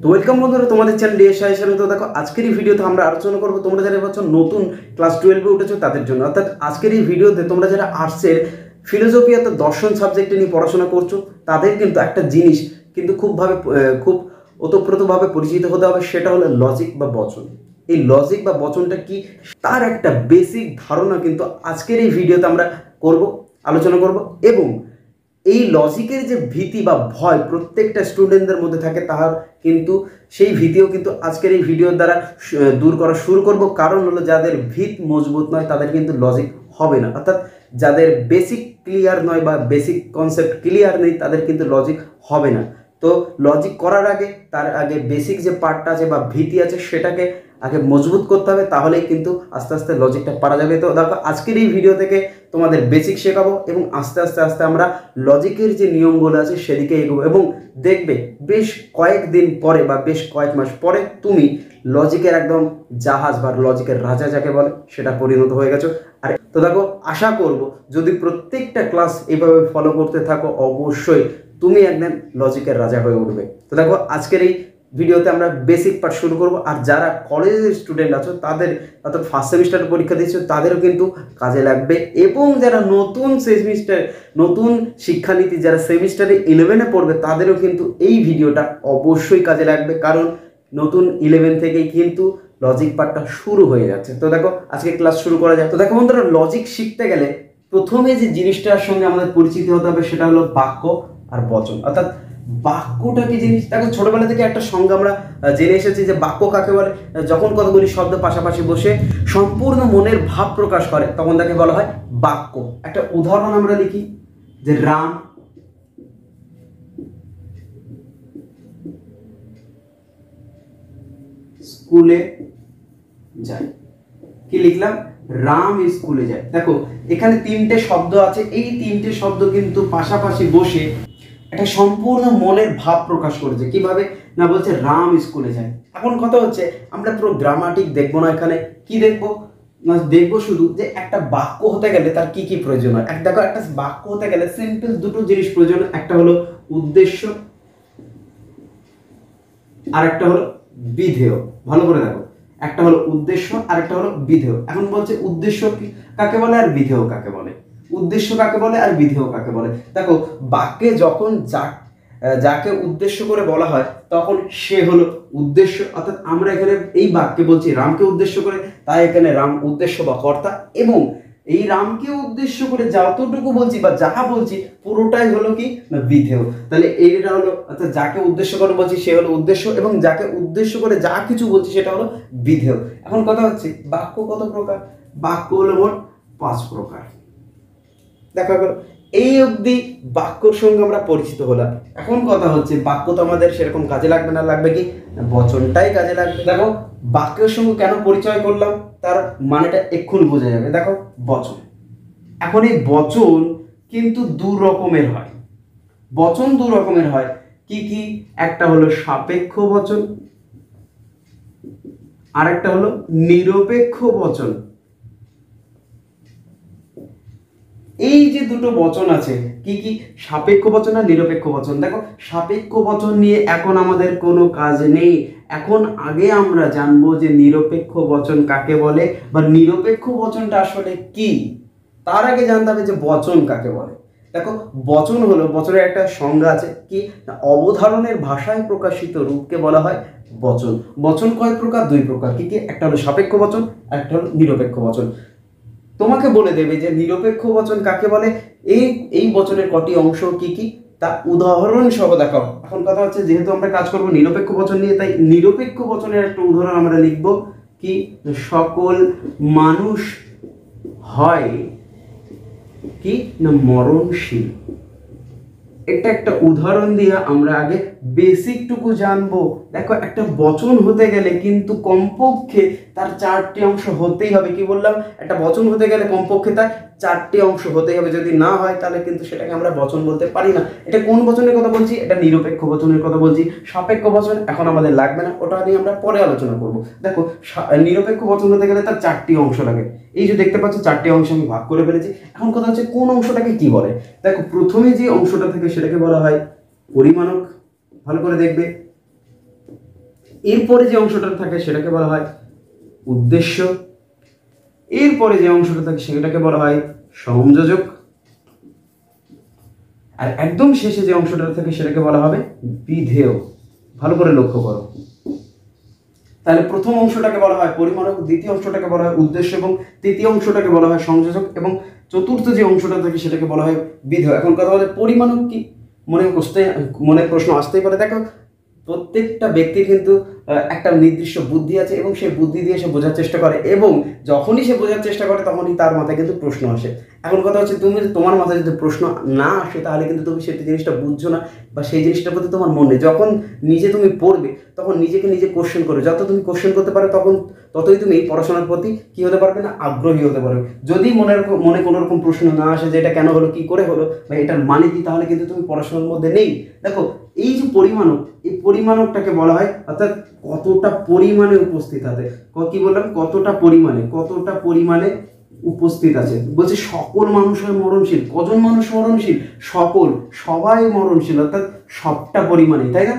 তো ওয়েলকাম বন্ধুরা, তোমাদের চ্যানেল ডিএসআই হিসেবে। তো দেখো, আজকের এই ভিডিওতে আমরা আলোচনা করবো তোমরা যারা এবছর নতুন ক্লাস 12-এ উঠেছো তাদের জন্য। অর্থাৎ আজকের এই ভিডিওতে তোমরা যারা আর্টসের ফিলোসফি অর্থাৎ দর্শন সাবজেক্টে নিয়ে পড়াশোনা করছো তাদের কিন্তু একটা জিনিস কিন্তু খুব ওতপ্রোতভাবে পরিচিত হতে হবে, সেটা হলো লজিক বা বচন। এই লজিক বা বচনটা কি তার একটা বেসিক ধারণা কিন্তু আজকের এই ভিডিওতে আমরা আলোচনা করব। এবং এই লজিকের যে ভীতি বা ভয় প্রত্যেকটা স্টুডেন্টদের মধ্যে থাকে, তার কিন্তু সেই ভীতিও কিন্তু আজকের এই ভিডিওর দ্বারা দূর করা শুরু করব। কারণ হলো, যাদের ভিত মজবুত নয় তাদের কিন্তু লজিক হবে না। অর্থাৎ যাদের বেসিক ক্লিয়ার নয় বা বেসিক কনসেপ্ট ক্লিয়ার নেই তাদের কিন্তু লজিক হবে না। তো লজিক করার আগে তার আগে বেসিক যে পার্টটা আছে বা ভীতি আছে সেটাকে আগে মজবুত করতে হবে, তাহলেই কিন্তু আস্তে আস্তে লজিকটা পারা যাবে। তো দেখো, আজকের এই ভিডিও থেকে তোমাদের বেসিক শেখাবো এবং আস্তে আস্তে আমরা লজিকের যে নিয়মগুলো আছে সেদিকে এগোবো। এবং দেখবে বেশ কয়েকদিন পরে বা বেশ কয়েক মাস পরে তুমি লজিকের একদম জাহাজ বা লজিকের রাজা যাকে বলে সেটা পরিণত হয়ে গেছো। আর তো দেখো, আশা করব যদি প্রত্যেকটা ক্লাস এইভাবে ফলো করতে থাকো অবশ্যই তুমি একদম লজিকের রাজা হয়ে উঠবে। তো দেখো, আজকের এই ভিডিওতে আমরা বেসিক পার্ট শুরু করব। আর যারা কলেজের স্টুডেন্ট আছো তাদের অর্থাৎ ফার্স্ট সেমিস্টার পরীক্ষা দিচ্ছো তাদেরও কিন্তু কাজে লাগবে। এবং যারা নতুন শিক্ষানীতি যারা সেমিস্টারে 11-এ পড়বে তাদেরও কিন্তু এই ভিডিওটা অবশ্যই কাজে লাগবে, কারণ নতুন 11 থেকেই কিন্তু লজিক পার্টটা শুরু হয়ে যাচ্ছে। তো দেখো, আজকে ক্লাস শুরু করা যায়। তো দেখো বন্ধুরা, লজিক শিখতে গেলে প্রথমে যে জিনিসটার সঙ্গে আমাদের পরিচিতি হতে হবে সেটা হলো বাক্য আর বচন। অর্থাৎ বাক্যটা কি জিনিস, দেখো ছোটবেলা থেকে একটা সংজ্ঞা আমরা জেনে এসেছি যে বাক্য কাকে বলে। যখন কতগুলি শব্দ পাশাপাশি বসে সম্পূর্ণ মনের ভাব প্রকাশ করে তখন তাকে বলা হয় বাক্য। একটা উদাহরণ আমরা লিখি যে রাম স্কুলে যায়। কি লিখলাম? রাম স্কুলে যায়। দেখো, এখানে তিনটে শব্দ আছে, এই তিনটে শব্দ কিন্তু পাশাপাশি বসে একটা সম্পূর্ণ মনের ভাব প্রকাশ করেছে। কিভাবে না, বলছে রাম স্কুলে যায়। এখন কথা হচ্ছে, আমরা পুরো গ্রামাটিক দেখবো না, এখানে কি দেখবো না, দেখবো শুধু যে একটা বাক্য হতে গেলে তার কি কি প্রয়োজন হয়। দেখো, একটা বাক্য হতে গেলে সিম্পল দুটো জিনিস প্রয়োজন। একটা হলো উদ্দেশ্য আর একটা হলো বিধেয়। ভালো করে দেখো, একটা হলো উদ্দেশ্য আর একটা হলো বিধেয়। এখন বলছে উদ্দেশ্য কাকে বলে আর বিধেয় কাকে বলে। উদ্দেশ্য কাকে বলে আর বিধেয় কাকে বলে। দেখো, বাক্যে যখন যাকে উদ্দেশ্য করে বলা হয় তখন সে হলো উদ্দেশ্য। অর্থাৎ আমরা এখানে এই বাক্যে বলছি রামকে উদ্দেশ্য করে, তাই এখানে রাম উদ্দেশ্য বা কর্তা। এবং এই রামকে উদ্দেশ্য করে যতটুকু বলছি বা যাহা বলছি পুরোটাই হলো কি না বিধেয়। তাহলে এইটা হলো, অর্থাৎ যাকে উদ্দেশ্য করে বলছি সে হলো উদ্দেশ্য, এবং যাকে উদ্দেশ্য করে যা কিছু বলছি সেটা হলো বিধেয়। এখন কথা হচ্ছে, বাক্য কত প্রকার? বাক্য হলো মোট 5 প্রকার। দেখা গেল এই অবধি বাক্যর সঙ্গে আমরা পরিচিত হলাম। এখন কথা হচ্ছে, বাক্য তো আমাদের সেরকম কাজে লাগবে না, লাগবে কি বচনটাই কাজে লাগবে। দেখো, বাক্যের সঙ্গে কেন পরিচয় করলাম তার মানেটা এক্ষুনি বোঝা যাবে। দেখো, বচন। এখন এই বচন কিন্তু দু রকমের হয়। বচন দু রকমের হয়। কি কি? একটা হলো সাপেক্ষ বচন আর একটা হলো নিরপেক্ষ বচন। এই যে দুটো বচন আছে, কি কি? সাপেক্ষ বচন আর নিরপেক্ষ বচন। দেখো, সাপেক্ষ বচন নিয়ে এখন আমাদের কোনো কাজ নেই। এখন আগে আমরা জানবো যে নিরপেক্ষ বচন কাকে বলে বা নিরপেক্ষ বচনটা আসলে কি। তার আগে জানতে হবে যে বচন কাকে বলে। দেখো, বচন হলো, বচনের একটা সংজ্ঞা আছে কি, অবধারণের ভাষায় প্রকাশিত রূপকে বলা হয় বচন। বচন কয় প্রকার? 2 প্রকার। কি কি? একটা হলো সাপেক্ষ বচন আর একটা হলো নিরপেক্ষ বচন। তোমাকে বলে দেবে যে নিরপেক্ষ বচন কাকে বলে, এই বচনের কটি অংশ কি কি তা উদাহরণ সহ দেখাও। এখন কথা হচ্ছে, যেহেতু আমরা কাজ করব নিরপেক্ষ বচন নিয়ে, তাই নিরপেক্ষ বচনের একটা উদাহরণ আমরা লিখব কি, সকল মানুষ হয় কি না মরণশীল। এটা একটা উদাহরণ দিয়ে আমরা আগে বেসিকটুকু জানবো। দেখো, একটা বচন হতে গেলে কিন্তু কমপক্ষে তার 4টি অংশ হতেই হবে। কি বললাম? একটা বচন হতে গেলে কমপক্ষে তার 4টি অংশ হতেই হবে। যদি না হয় তাহলে কিন্তু সেটাকে আমরা বচন বলতে পারি না। এটা কোন বচনের কথা বলছি? এটা নিরপেক্ষ বচনের কথা বলছি। সাপেক্ষ বচন এখন আমাদের লাগবে না, ওটা নিয়ে আমরা পরে আলোচনা করব। দেখো, নিরপেক্ষ বচন হতে গেলে তার 4টি অংশ লাগে। এই যে দেখতে পাচ্ছ 4টি অংশ আমি ভাগ করে ফেলেছি। এখন কথা হচ্ছে, কোন অংশটাকে কি বলে। দেখো, প্রথমে যে অংশটা থেকে সেটাকে বলা হয় পরিমাণক। ভালো করে দেখবে, এরপরে যে অংশটা থাকে সেটাকে বলা হয় উদ্দেশ্য, এরপরে যে অংশটা থাকে সেটাকে বলা হয় সংযোজক, আর একদম শেষে যে অংশটা থাকে সেটাকে বলা হবে বিধেয়। ভালো করে লক্ষ্য করো। তাহলে প্রথম অংশটাকে বলা হয় পরিমাণক, দ্বিতীয় অংশটাকে বলা হয় উদ্দেশ্য, এবং তৃতীয় অংশটাকে বলা হয় সংযোজক, এবং চতুর্থ যে অংশটা থাকে সেটাকে বলা হয় বিধেয়। এখন কথা বলে পরিমাণক কি, মনে প্রশ্ন আসতেই পারে। দেখো, প্রত্যেকটা ব্যক্তির কিন্তু একটা নির্দিষ্ট বুদ্ধি আছে, এবং সেই বুদ্ধি দিয়ে সে বোঝার চেষ্টা করে, এবং যখনই সে বোঝার চেষ্টা করে তখনই তার মাথায় কিন্তু প্রশ্ন আসে। এখন কথা হচ্ছে, তোমার মাথায় যদি প্রশ্ন না আসে তাহলে কিন্তু তুমি সেই জিনিসটা বুঝছো না, বা সেই জিনিসটার প্রতি তোমার মন নেই। যখন নিজে তুমি পড়বে তখন নিজেকে নিজে কোশ্চেন করবে, যত তুমি কোশ্চেন করতে পারো ততই তুমি পড়াশোনার প্রতি কি হতে পারবে না, আগ্রহী হতে পারবে। যদি মনে কোনো রকম প্রশ্ন না আসে যে এটা কেন হলো, কি করে হলো, বা এটার মানে কি, তাহলে কিন্তু তুমি পড়াশোনার মধ্যে নেই। দেখো, এই যে পরিমাণক, এই পরিমাণকটাকে বলা হয় অর্থাৎ কতটা পরিমাণে উপস্থিত আছে। কি বললাম, কতটা পরিমাণে উপস্থিত আছে। বলছে সকল মানুষ হয় মরণশীল। কজন মানুষ মরণশীল? সবাই মরণশীল, অর্থাৎ সবটা পরিমাণে, তাই না?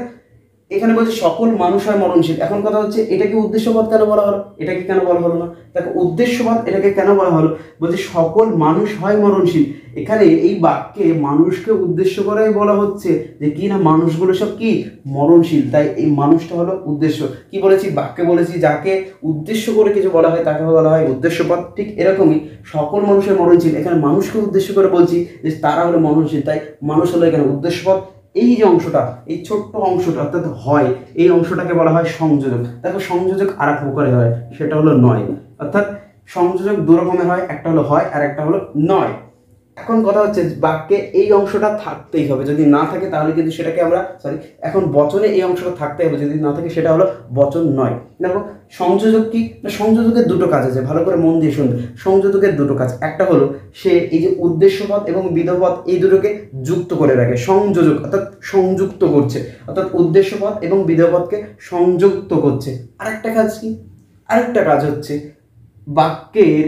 এখানে বলছে সকল মানুষ হয় মরণশীল। এখন কথা হচ্ছে, এটাকে উদ্দেশ্যবাদ কেন বলা হলো, এটাকে কেন বলা হলো না? দেখো, উদ্দেশ্যবাদ এটাকে কেন বলা হলো, বলছে সকল মানুষ হয় মরণশীল। এখানে এই বাক্যে মানুষকে উদ্দেশ্য করেই বলা হচ্ছে যে কি না, মানুষগুলো সব কি মরণশীল, তাই এই মানুষটা হলো উদ্দেশ্য। কি বলেছি, বাক্যে বলেছি যাকে উদ্দেশ্য করে কিছু বলা হয় তাকে বলা হয় উদ্দেশ্যপদ। ঠিক এরকমই সকল মানুষের মরণশীল, এখানে মানুষকে উদ্দেশ্য করে বলছি যে তারা হলো মরণশীল, তাই মানুষ হলো এখানে উদ্দেশ্যপদ। এই যে অংশটা, এই ছোট্ট অংশটা অর্থাৎ হয়, এই অংশটাকে বলা হয় সংযোজক। দেখো, সংযোজক আর এক প্রকারে হয়, সেটা হলো নয়। অর্থাৎ সংযোজক দু রকমের হয়, একটা হলো হয় আর একটা হলো নয়। এখন কথা হচ্ছে, বাক্যে এই অংশটা থাকতেই হবে, যদি না থাকে তাহলে কিন্তু সেটাকে আমরা এখন বচনে এই অংশটা থাকতে হবে, যদি না থাকে সেটা হলো বচন নয়। দেখো, সংযোজক কি না, সংযোজকের দুটো কাজ আছে, ভালো করে মন দিয়ে শুনবে। সংযোজকের দুটো কাজ, একটা হলো সে এই যে উদ্দেশ্যপদ এবং বিধেয়পদ এই দুটোকে যুক্ত করে রাখে। সংযোজক অর্থাৎ সংযুক্ত করছে, অর্থাৎ উদ্দেশ্যপদ এবং বিধেয়পদকে সংযুক্ত করছে। আরেকটা কাজ কি, আরেকটা কাজ হচ্ছে বাক্যের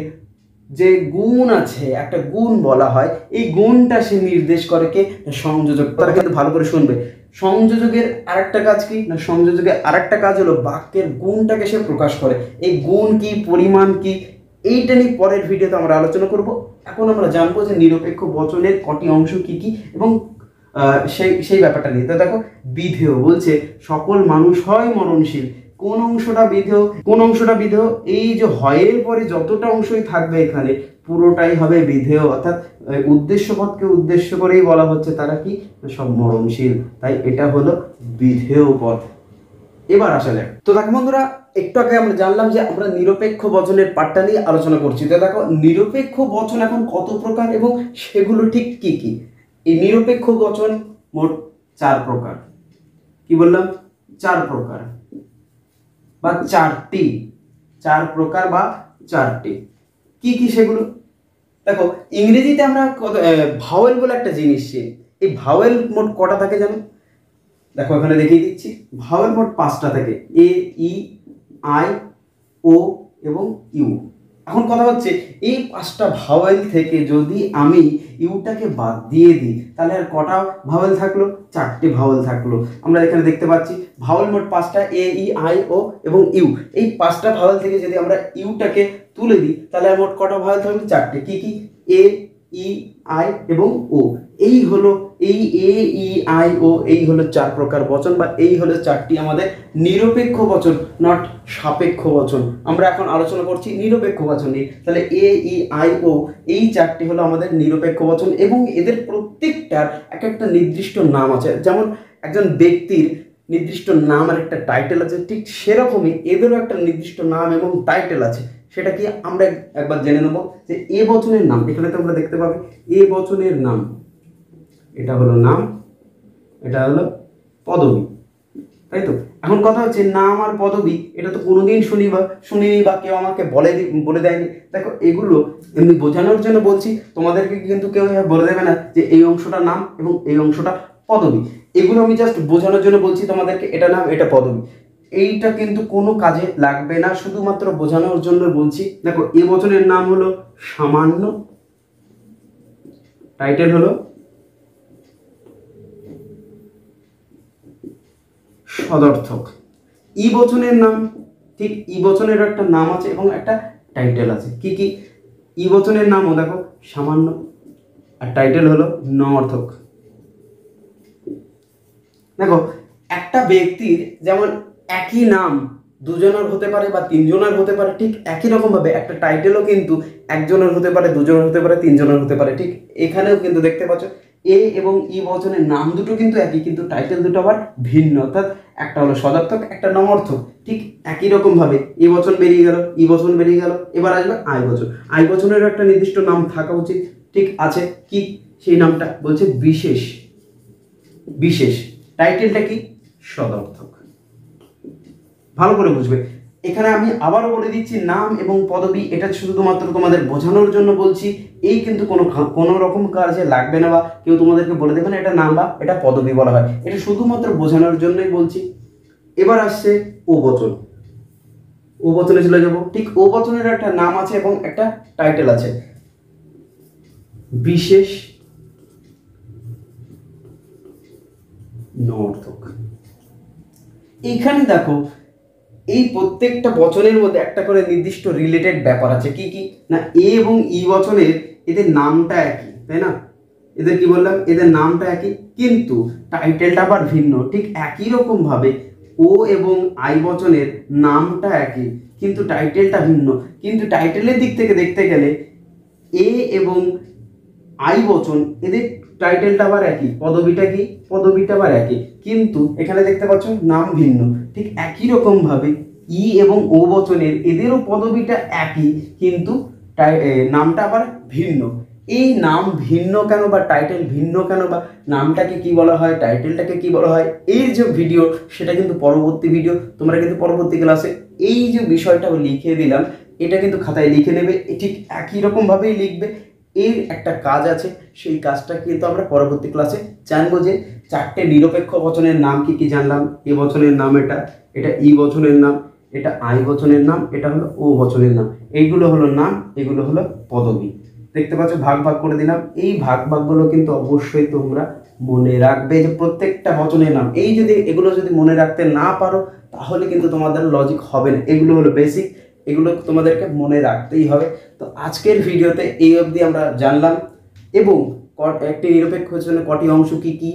যে গুণ আছে, একটা গুণ বলা হয়, এই গুণটা সে নির্দেশ করে কে, সংযোজক। তারা কিন্তু ভালো করে শুনবে। সংযোজকের আরেকটা কাজ কি না, সংযোজকের আরেকটা কাজ হলো বাক্যের গুণটাকে সে প্রকাশ করে। এই গুণ কি, পরিমাণ কি, এইটা নিয়ে পরের ভিডিওতে আমরা আলোচনা করব। এখন আমরা জানবো যে নিরপেক্ষ বচনের কটি অংশ কি কি, এবং সেই ব্যাপারটা নিয়ে। তো দেখো, বিধেয় বলছে সকল মানুষ হয় মরণশীল। কোন অংশটা বিধেয়? এই যে হয়ের পরে যতটা অংশই থাকবে এখানে পুরোটাই হবে বিধেয়, অর্থাৎ উদ্দেশ্যপদকে উদ্দেশ্য করেই বলা হচ্ছে তারা কি সব মরণশীল, তাই এটা হলো বিধেয় পদ। এবার আসা যাক। তো দেখো বন্ধুরা, একটু আগে আমরা জানলাম যে আমরা নিরপেক্ষ বচনের পাঠটা নিয়ে আলোচনা করছি। তো দেখো, নিরপেক্ষ বচন এখন কত প্রকার এবং সেগুলো ঠিক কি কি। এই নিরপেক্ষ বচন মোট 4 প্রকার। কি বললাম, 4 প্রকার বা 4টি, 4 প্রকার বা 4টি। কি কি সেগুলো? দেখো, ইংরেজিতে আমরা ভাওয়েল বলে একটা জিনিস, এই ভাওয়েল মোট কটা থাকে জানো? দেখো, এখানে দেখিয়ে দিচ্ছি। ভাওয়েল মোট 5টা থাকে, এ, ই, আই, ও এবং ইউ। এখন কথা হচ্ছে, এই 5টা ভাওয়েল থেকে যদি আমি ইউটাকে বাদ দিয়ে দিই তাহলে আর কটা ভাওয়েল থাকলো? 4টে ভাওয়েল থাকলো। আমরা এখানে দেখতে পাচ্ছি ভাওয়েল মোট 5টা, এ, ই, আই, ও এবং ইউ। এই 5টা ভাওয়েল থেকে যদি আমরা ইউটাকে তুলে দিই তাহলে আর মোট কটা ভাওয়েল থাকলো? 4টে। কি কি? এ, ই, আই এবং ও। এই হলো এই এ, ই, আই, ও, এই হলো 4 প্রকার বচন, বা এই হলো 4টি আমাদের নিরপেক্ষ বচন, নট সাপেক্ষ বচন। আমরা এখন আলোচনা করছি নিরপেক্ষ বচন নিয়ে। তাহলে এ, ই, আই, ও, এই 4টি হলো আমাদের নিরপেক্ষ বচন, এবং এদের প্রত্যেকটার এক একটা নির্দিষ্ট নাম আছে। যেমন একজন ব্যক্তির নির্দিষ্ট নাম আর একটা টাইটেল আছে, ঠিক সেরকমই এদেরও একটা নির্দিষ্ট নাম এবং টাইটেল আছে। সেটা কি আমরা একবার জেনে নেব। যে এ বচনের নাম, এখানে তো আমরা দেখতে পাবো এ বচনের নাম, এটা হলো নাম, এটা হলো পদবী, তাই তো? এখন কথা হচ্ছে, নাম আর পদবী এটা তো কোনোদিন শুনিনি বা কেউ আমাকে বলে দেয়নি। দেখো, এগুলো এমনি বোঝানোর জন্য বলছি, তোমাদেরকে কিন্তু কেউ বলে দেবে না যে এই অংশটা নাম এবং এই অংশটা পদবী। এগুলো আমি জাস্ট বোঝানোর জন্য বলছি তোমাদেরকে, এটা নাম এটা পদবী। এইটা কিন্তু কোনো কাজে লাগবে না, শুধুমাত্র বোঝানোর জন্য বলছি। দেখো, এ বচনের নাম হলো সামান্য, টাইটেল হলো সদর্থক। ই বচনের নাম, ঠিক ই বচনের একটা নাম আছে এবং একটা টাইটেল আছে। কি কি? ই বচনের নামও দেখো সামান্য, আর টাইটেল হলো নঅর্থক। দেখো একটা ব্যক্তির যেমন একই নাম দুজনের হতে পারে বা তিনজনের হতে পারে, ঠিক একই রকমভাবে একটা টাইটেলও কিন্তু একজনের হতে পারে, দুজনের হতে পারে, তিনজনের হতে পারে। ঠিক এখানেও কিন্তু দেখতে পাচ্ছ এ এবং ই বচনের নাম দুটো কিন্তু একই, কিন্তু টাইটেল দুটো আবার ভিন্ন, অর্থাৎ একটা হলো সদার্থক, একটা নঅর্থক। ঠিক একই রকমভাবে এ বচন বেরিয়ে গেল, ই বচন বেরিয়ে গেল, এবার আসবে আই বচন। আই বচনেরও একটা নির্দিষ্ট নাম থাকা উচিত, ঠিক আছে। কি সেই নামটা? বলছে বিশেষ। বিশেষ টাইটেলটা কি? সদর্থক। ভালো করে বুঝবে। এখানে আমি আবারও বলে দিচ্ছি, নাম এবং পদবি এটা শুধুমাত্র তোমাদের বোঝানোর জন্য বলছি। এই কিন্তু কোনো রকম কাজে লাগবে না, বা কেউ তোমাদেরকে বলে দেবে না এটা নাম বা এটা পদবি বলা হয়, এটা শুধুমাত্র বোঝানোর জন্যই বলছি। এবার আসছে ও বচন। ও বচনে চলে যাব। ঠিক ও বচনের একটা নাম আছে এবং একটা টাইটেল আছে, বিশেষ নঅর্থক। এইখানে দেখো এই প্রত্যেকটা বচনের মধ্যে একটা করে নির্দিষ্ট রিলেটেড ব্যাপার আছে। কি কি না, এ এবং ই বচনের এদের নামটা একই, তাই না? এদের কি বললাম? এদের নামটা একই, কিন্তু টাইটেলটা আবার ভিন্ন। ঠিক একই রকম ভাবে ও এবং আই বচনের নামটা একই, কিন্তু টাইটেলটা ভিন্ন। কিন্তু টাইটেলের দিক থেকে দেখতে গেলে এ এবং আই বচন এদের টাইটেলটা আবার একই, পদবিটা কি? পদবিটা আবার একই, কিন্তু এখানে দেখতে পাচ্ছ নাম ভিন্ন। ঠিক একই রকম ভাবে ই এবং ও বচনের এদেরও পদবিটা একই, কিন্তু নামটা আবার ভিন্ন। এই নাম ভিন্ন কেন বা টাইটেল ভিন্ন কেন বা নামটাকে কি বলা হয়, টাইটেলটাকে কি বলা হয়, এই যে ভিডিও সেটা কিন্তু পরবর্তী ভিডিও, তোমরা কিন্তু পরবর্তী ক্লাসে এই যে বিষয়টা লিখে দিলাম এটা কিন্তু খাতায় লিখে নেবে, ঠিক একই রকম ভাবেই লিখবে। এর একটা কাজ আছে, সেই কাজটা কিন্তু আমরা পরবর্তী ক্লাসে জানবো। যে চারটে নিরপেক্ষ বচনের নাম কি কি জানলাম, এ বচনের নাম এটা, এটা ই বচনের নাম, এটা আই বচনের নাম, এটা হলো ও বচনের নাম। এইগুলো হলো নাম, এগুলো হলো পদবি। দেখতে পাচ্ছ ভাগ ভাগ করে দিলাম। এই ভাগ ভাগগুলো কিন্তু অবশ্যই তোমরা মনে রাখবে, যে প্রত্যেকটা বচনের নাম। এই যদি এগুলো যদি মনে রাখতে না পারো তাহলে কিন্তু তোমাদের লজিক হবে না। এগুলো হলো বেসিক, এগুলো তোমাদেরকে মনে রাখতেই হবে। তো আজকের ভিডিওতে এই অবধি আমরা জানলাম, এবং একটি নিরপেক্ষ বচনের কটি অংশ কি কি,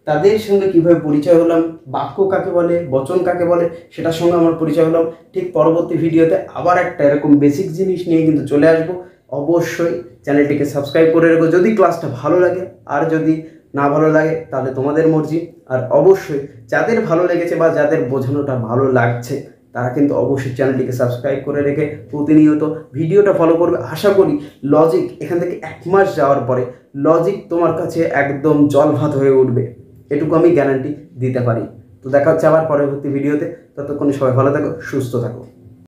তাদের সঙ্গে কিভাবে পরিচয় হলাম, বাক্য কাকে বলে, বচন কাকে বলে, সেটার সঙ্গে আমার পরিচয় হলাম। ঠিক পরবর্তী ভিডিওতে আবার একটা এরকম বেসিক জিনিস নিয়ে কিন্তু চলে আসবো। অবশ্যই চ্যানেলটিকে সাবস্ক্রাইব করে রেখো যদি ক্লাসটা ভালো লাগে, আর যদি না ভালো লাগে তাহলে তোমাদের মর্জি। আর অবশ্যই যাদের ভালো লেগেছে বা যাদের বোঝানোটা ভালো লাগছে তারা কিন্তু অবশ্যই চ্যানেলটিকে সাবস্ক্রাইব করে রেখে প্রতিনিয়ত ভিডিওটা ফলো করবে। আশা করি লজিক এখান থেকে 1 মাস যাওয়ার পরে লজিক তোমার কাছে একদম জল ভাত হয়ে উঠবে, এটুকু আমি গ্যারান্টি দিতে পারি। তো দেখা হচ্ছে আবার পরবর্তী ভিডিওতে। ততক্ষণ সবাই ভালো থাকো, সুস্থ থাকো।